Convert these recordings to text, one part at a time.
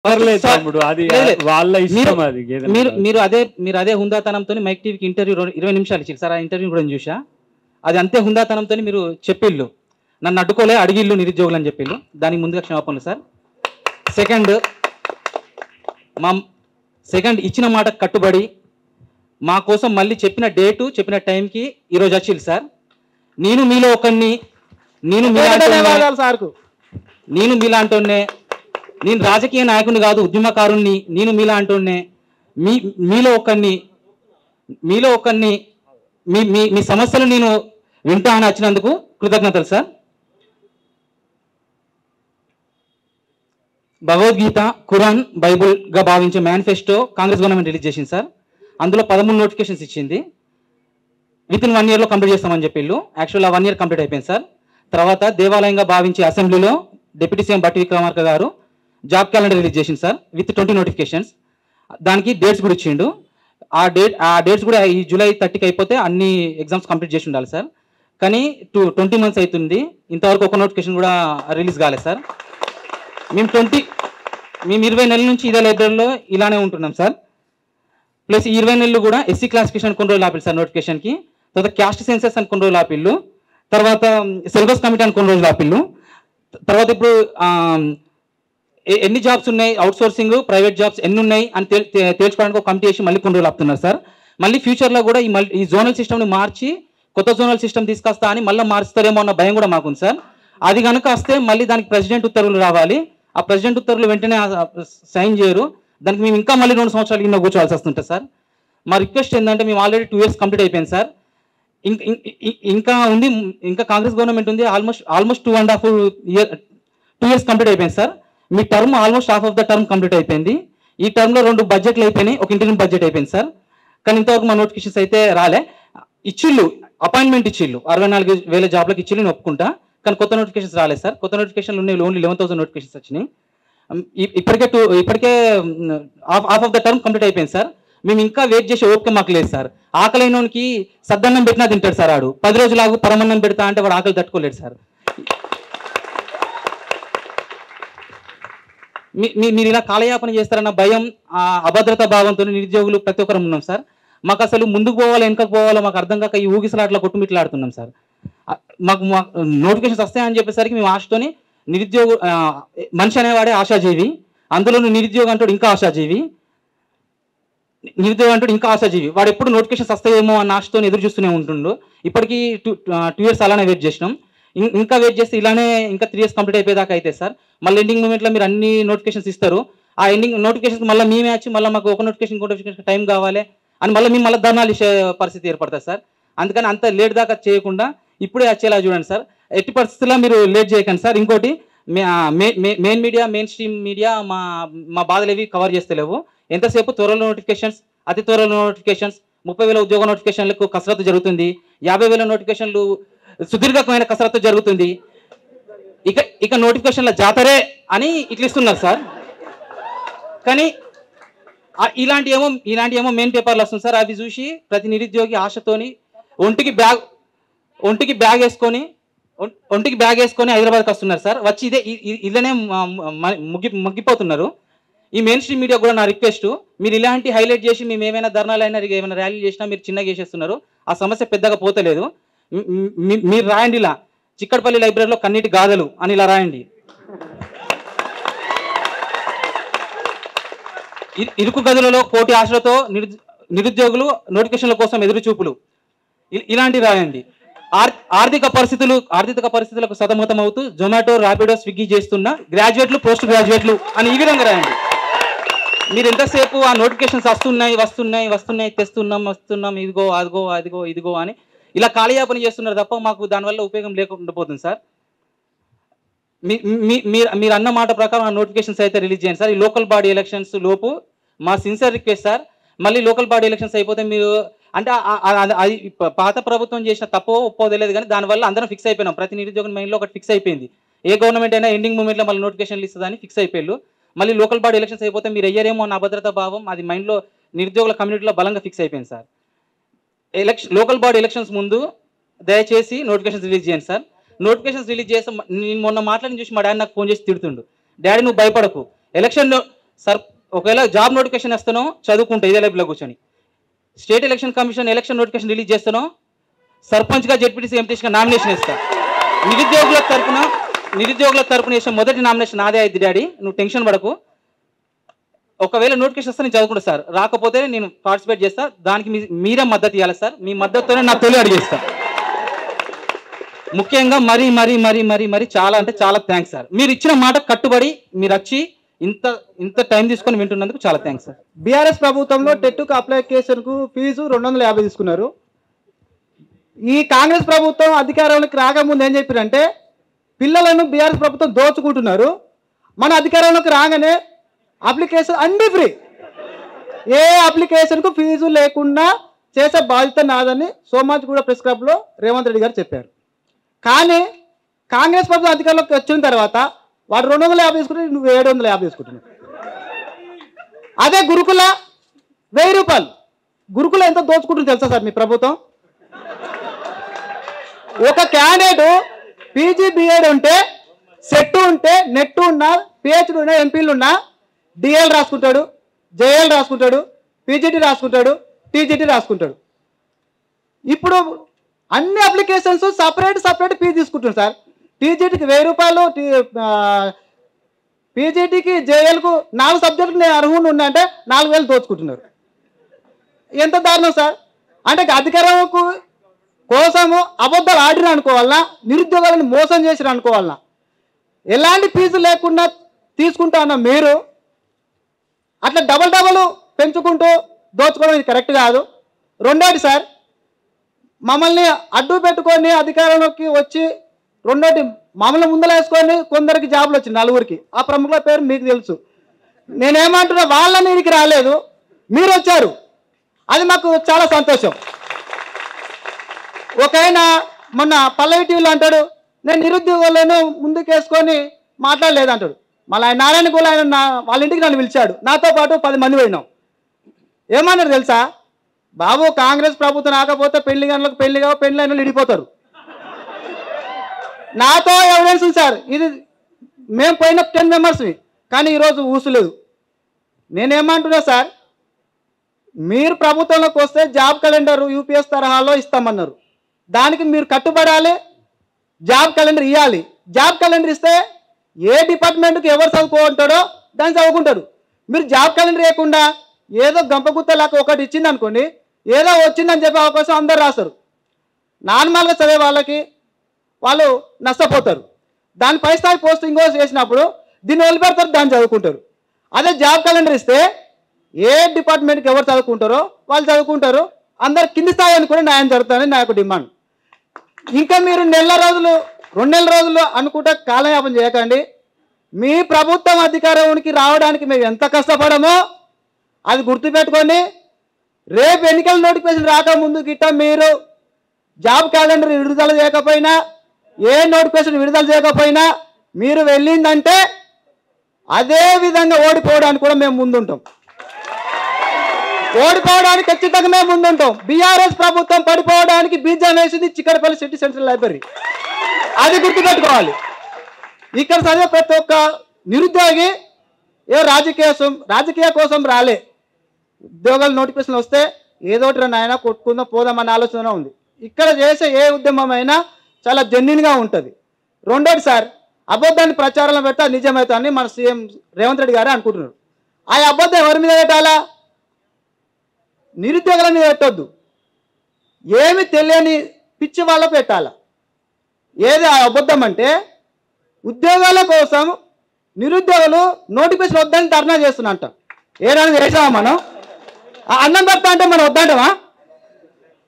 పర్లేదు తమ్ముడు, అది వాళ్ళ ఇష్టం. అది మీరు అదే హుందాతనంతో మైక్ టీవీకి ఇంటర్వ్యూ 20 నిమిషాలు ఇచ్చారు సార్. ఆ ఇంటర్వ్యూ కూడా చూసా. అది అంతే హుందాతనంతో మీరు చెప్పిళ్ళు, నన్ను అడ్డుకోలే అడిగిళ్ళు నిరుద్యోగులు అని చెప్పిళ్ళు. దానికి ముందుగా క్షమాపణలు సార్. సెకండ్ ఇచ్చిన మాట కట్టుబడి మా కోసం మళ్ళీ చెప్పిన డేటు చెప్పిన టైంకి ఈరోజు వచ్చిల్లు సార్. నేను మీలో ఒకరిని, నేను మీలాంటోనే, నేను రాజకీయ నాయకుడిని కాదు, ఉద్యమకారుణ్ణి. నేను మీలాంటోనే, మీలో ఒకరిని మీ సమస్యలు నేను వింటా అని వచ్చినందుకు కృతజ్ఞతలు సార్. భగవద్గీత, ఖురాన్, బైబుల్గా భావించే మేనిఫెస్టో కాంగ్రెస్ గవర్నమెంట్ రిలీజ్ చేసింది సార్. అందులో 13 నోటిఫికేషన్స్ ఇచ్చింది. వితిన్ 1 yearలో కంప్లీట్ చేస్తామని చెప్పిళ్ళు. యాక్చువల్ 1 year కంప్లీట్ అయిపోయింది సార్. తర్వాత దేవాలయంగా భావించే అసెంబ్లీలో డిప్యూటీ సీఎం బట్టి విక్రమార్క గారు జాబ్ క్యాలెండర్ రిలీజ్ చేసింది సార్ విత్ 20 నోటిఫికేషన్స్. దానికి డేట్స్ కూడా ఇచ్చిండు. ఆ డేట్స్ కూడా ఈ July 30కి అయిపోతే అన్ని ఎగ్జామ్స్ కంప్లీట్ చేసి ఉండాలి సార్. కానీ 20 months అవుతుంది, ఇంతవరకు ఒక నోటిఫికేషన్ కూడా రిలీజ్ కాలేదు సార్. మేము 20 నెలల నుంచి ఇదే లైబ్రరీలో ఇలానే ఉంటున్నాం సార్. ప్లస్ 20 నెలలు కూడా ఎస్సీ క్లాసిఫికేషన్ కొన్ని రోజులు ఆపిల్లు సార్ నోటిఫికేషన్కి. తర్వాత క్యాస్ట్ సెన్సెస్ అని కొన్ని రోజులు ఆపిల్లు. తర్వాత సిలబస్ కమిటీ అని కొన్ని రోజులు ఆపిల్లు. తర్వాత ఇప్పుడు ఎన్ని జాబ్స్ ఉన్నాయి, అవుట్ సోర్సింగ్, ప్రైవేట్ జాబ్స్ ఎన్ని ఉన్నాయి అని తేల్చుకోవడానికి ఒక కమిటీ చేసి మళ్ళీ కొన్ని రోజులు ఆపుతున్నారు సార్. మళ్ళీ ఫ్యూచర్లో కూడా ఈ జోనల్ సిస్టమ్ని మార్చి కొత్త జోనల్ సిస్టమ్ తీసుకొస్తా అని మళ్ళీ మార్చుతారేమో అన్న భయం కూడా మాకుంది సార్. అది కనుక వస్తే మళ్ళీ దానికి ప్రెసిడెంట్ ఉత్తర్వులు రావాలి. ఆ ప్రెసిడెంట్ ఉత్తర్వులు వెంటనే సైన్ చేయరు. దానికి మేము ఇంకా మళ్ళీ 2 సంవత్సరాలు ఇన్నో కూర్చోవాల్సి వస్తుంటుంది సార్. మా రిక్వెస్ట్ ఏంటంటే, మేము ఆల్రెడీ 2 years కంప్లీట్ అయిపోయింది సార్. ఇంకా ఉంది, ఇంకా కాంగ్రెస్ గవర్నమెంట్ ఉంది. ఆల్మోస్ట్ 2.5 years కంప్లీట్ అయిపోయింది sir. Me term almost half of the term complete అయిపోయింది. ఈ టర్మ్లో 2 బడ్జెట్లు అయిపోయినాయి, ఒక ఇంటర్నల్ బడ్జెట్ అయిపోయింది సార్. కానీ ఇంతవరకు మా నోటిఫికేషన్స్ అయితే రాలే. ఇచ్చిళ్ళు, అపాయింట్మెంట్ ఇచ్చిళ్ళు, 64,000 జాబ్లకు ఇచ్చిళ్ళు, నేను ఒప్పుకుంటా. కానీ కొత్త నోటిఫికేషన్స్ రాలేదు సార్. కొత్త నోటిఫికేషన్లు ఉన్నాయి, ఓన్లీ 11,000 నోటిఫికేషన్స్ వచ్చినాయి. ఇప్పటికే half of the term complete అయిపోయింది సార్. మేము ఇంకా వెయిట్ చేసే ఓపిక మాకు లేదు సార్. ఆకలైనోనికి సద్దన్నం పెట్టినా తింటాడు సార్. ఆడు 10 రోజులు ఆగు పరమన్నం పెడతా అంటే వాడు ఆకలి తట్టుకోలేడు సార్. మీరు ఇలా కాలయాపన చేస్తారన్న భయం, అభద్రతా భావంతో నిరుద్యోగులు ప్రతి ఒక్కరు ఉన్నాం సార్. మాకు అసలు ముందుకు పోవాలో వెనకకు పోవాలో మాకు అర్థం కాక ఈ ఊగిసలాట్లా కొట్టుమిట్లాడుతున్నాం సార్. మాకు నోటిఫికేషన్స్ వస్తాయని చెప్పేసరికి మేము ఆశతోని, నిరుద్యోగ మనిషి అనేవాడే ఆశాజీవి, అందులోనూ నిరుద్యోగం అంటాడు ఇంకా ఆశాజీవి. వాడు ఎప్పుడు నోటిఫికేషన్స్ వస్తాయేమో అన్న ఆశతో ఎదురు చూస్తూనే ఉంటుండు. ఇప్పటికీ 2 years అలానే వెయిట్ చేసినాం. ఇంకా వెయిట్ చేస్తే ఇలానే ఇంకా 3 years కంప్లీట్ అయిపోయేదాకా అయితే సార్. మళ్ళీ ఎండింగ్ మూమెంట్లో మీరు అన్ని నోటిఫికేషన్స్ ఇస్తారు. ఆ ఎండింగ్ నోటిఫికేషన్స్ మళ్ళీ మేమే వచ్చి మళ్ళీ మాకు ఒక నోటిఫికేషన్ టైం కావాలి అని మళ్ళీ ధర్నాలు ఇచ్చే పరిస్థితి ఏర్పడుతుంది సార్. అందుకని అంత లేట్ దాకా చేయకుండా ఇప్పుడే వచ్చేలా చూడండి సార్. ఎట్టి పరిస్థితుల్లో మీరు లేట్ చేయకండి సార్. ఇంకోటి, మెయిన్ స్ట్రీమ్ మీడియా మా బాధలు ఏవి కవర్ చేస్తలేవు. ఎంతసేపు త్వరలో నోటిఫికేషన్స్, అతి త్వరలో నోటిఫికేషన్స్, 30,000 ఉద్యోగ నోటిఫికేషన్లకు కసరత్తు జరుగుతుంది, 50,000 నోటిఫికేషన్లు సుదీర్ఘమైన కసరత్తు జరుగుతుంది. ఇక నోటిఫికేషన్ల జాతరే అని ఇట్లా ఇస్తున్నారు సార్. కానీ ఇలాంటి ఏమో మెయిన్ పేపర్లు వస్తుంది సార్. అవి చూసి ప్రతి నిరుద్యోగి ఆశతోని ఒంటికి బ్యాగ్ వేసుకొని హైదరాబాద్కి వస్తున్నారు సార్. వచ్చి ఇలానే ముగ్గిపోతున్నారు. ఈ మెయిన్ స్ట్రీమ్ మీడియా కూడా నా రిక్వెస్ట్, మీరు ఇలాంటి హైలైట్ చేసి మేము ఏమైనా ధర్నాలు అయినా ఏమైనా ర్యాలీలు చేసినా మీరు చిన్నగా చేసేస్తున్నారు. ఆ సమస్య పెద్దగా పోతలేదు. మీరు రాయండి, ఇలా చిక్కడపల్లి లైబ్రరీలో కన్నీటి గాథలు అని ఇలా రాయండి. ఇరుకు గదులలో కోటి ఆశలతో నిరుద్యోగులు నోటిఫికేషన్ల కోసం ఎదురు చూపులు, ఇలాంటివి రాయండి. ఆర్థిక పరిస్థితులకు సతమతం అవుతూ జొమాటో, ర్యాపిడో, స్విగ్గీ చేస్తున్న గ్రాడ్యుయేట్లు, పోస్ట్ గ్రాడ్యుయేట్లు అని ఈ విధంగా రాయండి. మీరు ఎంతసేపు ఆ నోటిఫికేషన్స్ వస్తున్నాయి తెస్తున్నాం ఇదిగో అని ఇలా కాలయాపన చేస్తున్నారు తప్ప మాకు దానివల్ల ఉపయోగం లేకుండా పోతుంది సార్. మీరు అన్న మాట ప్రకారం ఆ నోటిఫికేషన్స్ అయితే రిలీజ్ చేయండి సార్. ఈ లోకల్ బాడీ ఎలక్షన్స్ లోపు మా సిన్సియర్ రిక్వెస్ట్ సార్. మళ్ళీ లోకల్ బాడీ ఎలక్షన్స్ అయిపోతే మీరు అంటే అది పాత ప్రభుత్వం చేసిన తప్పో ఒప్పో తెలియదు, కానీ దానివల్ల అందరం ఫిక్స్ అయిపోయినాం. ప్రతి నిరుద్యోగం మైండ్లో ఒకటి ఫిక్స్ అయిపోయింది, ఏ గవర్నమెంట్ అయినా ఎండింగ్ మూమెంట్లో మళ్ళీ నోటిఫికేషన్లు ఇస్తుందని ఫిక్స్ అయిపోయారు. మళ్ళీ లోకల్ బాడీ ఎలక్షన్స్ అయిపోతే మీరు అయ్యారేమో అన్న అభద్రతా భావం అది మైండ్లో నిరుద్యోగుల కమ్యూనిటీలో బలంగా ఫిక్స్ అయిపోయింది సార్. లోకల్ బాడీ ఎలక్షన్స్ ముందు దయచేసి నోటిఫికేషన్స్ రిలీజ్ చేయండి సార్. నోటిఫికేషన్స్ రిలీజ్ చేస్తే నేను మొన్న మాట్లాడిన చూసి మా డాడీ నాకు ఫోన్ చేసి తిడుతుండు, డాడీ నువ్వు భయపడకు, ఎలక్షన్లో సార్ ఒకవేళ జాబ్ నోటిఫికేషన్ వస్తానో చదువుకుంటా ఇదే లైబ్లో కూర్చొని, state election commission election notification release చేస్తానో సర్పంచ్గా జెడ్పీటీసీ ఎంపీటీసీగా నామినేషన్ ఇస్తా. నిరుద్యోగుల తరపున చేసిన మొదటి నామినేషన్ నాదే అయింది డాడీ, నువ్వు టెన్షన్ పడకు. ఒకవేళ నోటిఫికేషన్ వస్తే నేను చదువుకుంటా సార్, రాకపోతే నేను పార్టిసిపేట్ చేస్తా. దానికి మీరే మద్దతు ఇవ్వాలి సార్, మీ మద్దతుతోనే నా తొలి అడిగేస్తా. ముఖ్యంగా మరీ మరీ మరీ మరీ మరీ చాలా అంటే చాలా థ్యాంక్స్ సార్. మీరు ఇచ్చిన మాట కట్టుబడి మీరు వచ్చి ఇంత టైం తీసుకొని వింటున్నందుకు చాలా థ్యాంక్స్ సార్. బీఆర్ఎస్ ప్రభుత్వంలో టెట్కు అప్లికేషన్కు ఫీజు 250 తీసుకున్నారు. ఈ కాంగ్రెస్ ప్రభుత్వం అధికారంలోకి రాకముందు ఏం చెప్పారంటే పిల్లలను బీఆర్ఎస్ ప్రభుత్వం దోచుకుంటున్నారు, మన అధికారంలోకి రాగానే అప్లికేషన్ అన్ని ఫ్రీ, ఏ అప్లికేషన్కు ఫీజు లేకుండా చేసే బాధ్యత నాదని సోమాజిగూడ ప్రెస్ క్లబ్లో రేవంత్ రెడ్డి గారు చెప్పారు. కానీ కాంగ్రెస్ ప్రభుత్వం అధికారంలోకి వచ్చిన తర్వాత వాడు 250 తీసుకుంటే నువ్వు 750 తీసుకుంటున్నావు. అదే గురుకుల 1000 రూపాయలు, గురుకుల ఎంత దోచుకుంటుంది తెలుసా సార్ మీ ప్రభుత్వం? ఒక క్యాండిడేట్ పీజీ బీఎడ్ ఉంటే, సెట్ ఉంటే, నెట్ ఉన్నా, పిహెచ్డి ఉన్నా, ఎంపీలు ఉన్నా డిఎల్ రాసుకుంటాడు, జేఎల్ రాసుకుంటాడు, పీజీటీ రాసుకుంటాడు, టీజీటీ రాసుకుంటాడు. ఇప్పుడు అన్ని అప్లికేషన్స్ సపరేట్ ఫీజు తీసుకుంటున్నారు సార్. టీజీటీకి 1000 రూపాయలు, పీజీటీకి జేఎల్కు 4 సబ్జెక్టులు నేను అర్హులు ఉన్నా అంటే 4000 దోచుకుంటున్నారు. ఎంత దారుణం సార్! అంటే అధికారం కోసము అబద్ధాలు ఆడిన అనుకోవాలన్నా, నిరుద్యోగాలను మోసం చేసిరు అనుకోవాలన్నా, ఎలాంటి ఫీజు లేకుండా తీసుకుంటా అన్న మీరు అట్లా డబల్ పెంచుకుంటూ దోచుకోవడం ఇది కరెక్ట్ కాదు. రెండోది సార్, మమ్మల్ని అడ్డు పెట్టుకొని అధికారంలోకి వచ్చి రెండోటి మమ్మల్ని ముందలేసుకొని కొందరికి జాబులు వచ్చింది, 4గురికి. ఆ ప్రముఖుల పేరు మీకు తెలుసు. నేనేమంటున్నా, వాళ్ళ నీడికి రాలేదు, మీరు వచ్చారు, అది మాకు చాలా సంతోషం. ఒక ఆయన మొన్న పల్లవి టీవీలో అంటాడు, నేను నిరుద్యోగులను ముందుకేసుకొని మాట్లాడలేదు అంటాడు. మళ్ళీ ఆయన నారాయణ గోళ ఆయన వాళ్ళ ఇంటికి నన్ను పిలిచాడు, నాతో పాటు 10 మంది పోయినాం. ఏమన్నారు తెలుసా? బాబు, కాంగ్రెస్ ప్రభుత్వం రాకపోతే పెళ్లి గంటలకు పెళ్లి అయిన విడిపోతారు. నాతో ఎవిడెన్స్ ఉంది సార్, ఇది మేము పోయిన 10 మెంబర్స్ని, కానీ ఈరోజు ఊసలేదు. నేనేమంటున్నా సార్, మీరు ప్రభుత్వంలోకి వస్తే జాబ్ క్యాలెండర్ యూపీఎస్ తరహాలో ఇస్తామన్నారు, దానికి మీరు కట్టుబడాలి, జాబ్ క్యాలెండర్ ఇవ్వాలి. జాబ్ క్యాలెండర్ ఇస్తే ఏ డిపార్ట్మెంట్కి ఎవరు చదువుకుంటాడో దాన్ని చదువుకుంటాడు. మీరు జాబ్ క్యాలెండర్ ఇవ్వకుండా ఏదో గంపగుత్తలాగా ఒకటి ఇచ్చింది అనుకోండి, ఏదో వచ్చిందని చెప్పే అవకాశం అందరు రాస్తారు. నార్మల్గా చదివే వాళ్ళకి వాళ్ళు నష్టపోతారు. దాని పై స్థాయి పోస్టింగ్ చేసినప్పుడు దీన్ని వదిలిపెడతారు, దాన్ని చదువుకుంటారు. అదే జాబ్ క్యాలెండర్ ఇస్తే ఏ డిపార్ట్మెంట్కి ఎవరు చదువుకుంటారో వాళ్ళు చదువుకుంటారు, అందరు కింది స్థాయి అనుకుని న్యాయం జరుగుతుందని నా యొక్క డిమాండ్. ఇంకా మీరు 2 నెలల రోజులు అనుకుంటే కాలయాపన చేయకండి. మీ ప్రభుత్వం అధికారానికి రావడానికి మేము ఎంత కష్టపడమో అది గుర్తుపెట్టుకొని, రేపు ఎన్నికల నోటిఫికేషన్ రాకముందు గిట్ట మీరు జాబ్ క్యాలెండర్ విడుదల చేయకపోయినా, ఏ నోటిఫికేషన్ విడుదల చేయకపోయినా మీరు వెళ్ళిందంటే అదే విధంగా ఓడిపోవడానికి కూడా మేము ముందుంటాం. ఓడిపోవడానికి ఖచ్చితంగా మేము ముందుంటాం. బీఆర్ఎస్ ప్రభుత్వం పడిపోవడానికి బీజం వేసింది చిక్కడపల్లి సిటీ సెంట్రల్ లైబ్రరీ, అది గుర్తుపెట్టుకోవాలి. ఇక్కడ చదివే ప్రతి ఒక్క నిరుద్యోగి రాజకీయ కోసం రాలే, ఉద్యోగాల నోటిఫికేషన్ వస్తే ఏదో ఒకటి నాయన కొట్టుకుందాం పోదామన్న ఆలోచన ఉంది. ఇక్కడ చేసే ఏ ఉద్యమం అయినా చాలా జెన్యున్గా ఉంటుంది. రెండోది సార్, అబద్ధాన్ని ప్రచారంలో పెడితే నిజమవుతుందని మన సీఎం రేవంత్ రెడ్డి గారే అనుకుంటున్నారు. ఆ అబద్ధం ఎవరి మీద పెట్టాలా? నిరుద్యోగుల మీద పెట్టొద్దు, ఏమి తెలియని పిచ్చి వాళ్ళకు పెట్టాలా. ఏది ఆ అబద్ధం అంటే, ఉద్యోగాల కోసం నిరుద్యోగులు నోటిఫికేషన్ వద్దని ధర్నా చేస్తున్నట్ట. ఏదైనా చేసామా మనం? అన్నం పెడతా అంటే మనం వద్దంటామా?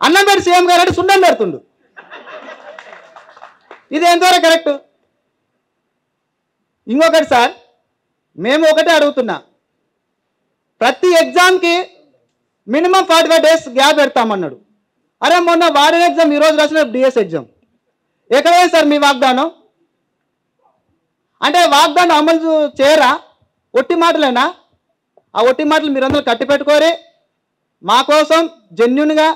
అన్నం పెట్టి సీఎం గారు అంటే సున్నం పెడుతుండు. ఇది ఎంతవరకు కరెక్ట్? ఇంకొకటి సార్, మేము ఒకటే అడుగుతున్నా, ప్రతి ఎగ్జామ్కి మినిమం 45 డేస్ గ్యాప్ పెడతామన్నాడు. అరే మొన్న వార్డెన్ ఎగ్జామ్ ఈరోజు రాసిన డిఎస్ ఎగ్జామ్ ఎక్కడే సార్ మీ వాగ్దానం? అంటే వాగ్దానం అమలు చేయరా? ఒట్టి మాటలేనా? ఆ ఒట్టి మాటలు మీరందరూ కట్టి పెట్టుకోరి. మా కోసం జెన్యున్గా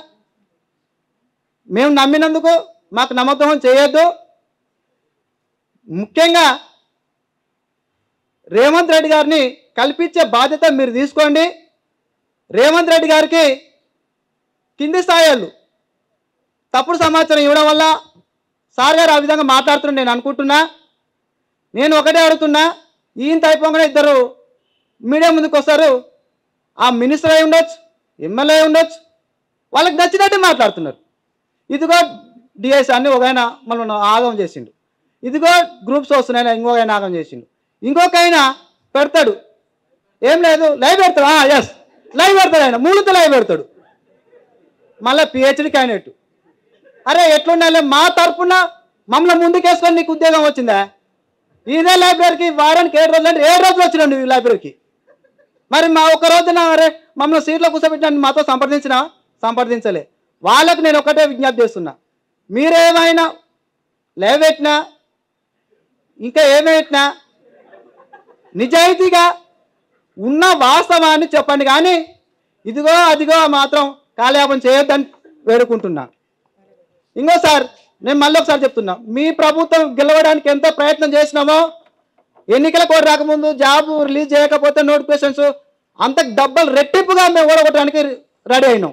మేము నమ్మినందుకు మాకు నమ్మకం చేయొద్దు. ముఖ్యంగా రేవంత్ రెడ్డి గారిని కల్పించే బాధ్యత మీరు తీసుకోండి. రేవంత్ రెడ్డి గారికి కింది స్థాయిలు తప్పుడు సమాచారం ఇవ్వడం వల్ల సార్ గారు ఆ విధంగా మాట్లాడుతున్నారు నేను అనుకుంటున్నా. నేను ఒకటే అడుగుతున్నా, ఈయన అయిపోగానే ఇద్దరు మీడియా ముందుకు వస్తారు. ఆ మినిస్టర్ అయి ఉండొచ్చు, ఎమ్మెల్యే అయి ఉండొచ్చు, వాళ్ళకి నచ్చినట్టు మాట్లాడుతున్నారు. ఇదిగో డిఎస్ అని ఒక ఆయన మళ్ళీ ఆగం చేసిండు, ఇదిగో గ్రూప్స్ వస్తున్నాయని ఇంకొక ఆయన ఆగం చేసిండు, ఇంకొక ఆయన పెడతాడు ఏం లేదు లైవ్ పెడతాడు, ఎస్ లైవ్ పెడతాడు, ఆయన మూడుతో లైవ్ పెడతాడు, మళ్ళీ పిహెచ్డి క్యాండిడేట్. అరే ఎట్లుండాలి, మా తరఫున మమ్మల్ని ముందుకేసుకొని నీకు ఉద్యోగం వచ్చిందా? ఇదే లైబ్రరీకి వారానికి 7 రోజులు అంటే 7 రోజులు వచ్చినండి ఈ లైబ్రరీకి. మరి మా ఒక రోజున అరే మమ్మల్ని సీట్లో కూర్చోబెట్టిన మాతో సంప్రదించలే. వాళ్ళకు నేను ఒకటే విజ్ఞప్తి చేస్తున్నా, మీరేమైనా లైవ్ పెట్టినా ఇంకా ఏమైనా నిజాయితీగా ఉన్న వాస్తవాన్ని చెప్పండి, కానీ ఇదిగో అదిగో మాత్రం కాలయాపన చేయొద్దని వేడుకుంటున్నా. ఇంకోసారి నేను మళ్ళీ ఒకసారి చెప్తున్నా, మీ ప్రభుత్వం గెలవడానికి ఎంత ప్రయత్నం చేసినామో ఎన్నికల కోడ్ రాకముందు జాబ్ రిలీజ్ చేయకపోతే నోటిఫికేషన్స్ అంత డబ్బులు రెట్టింపుగా మేము ఓడగొట్టడానికి రెడీ అయినాం.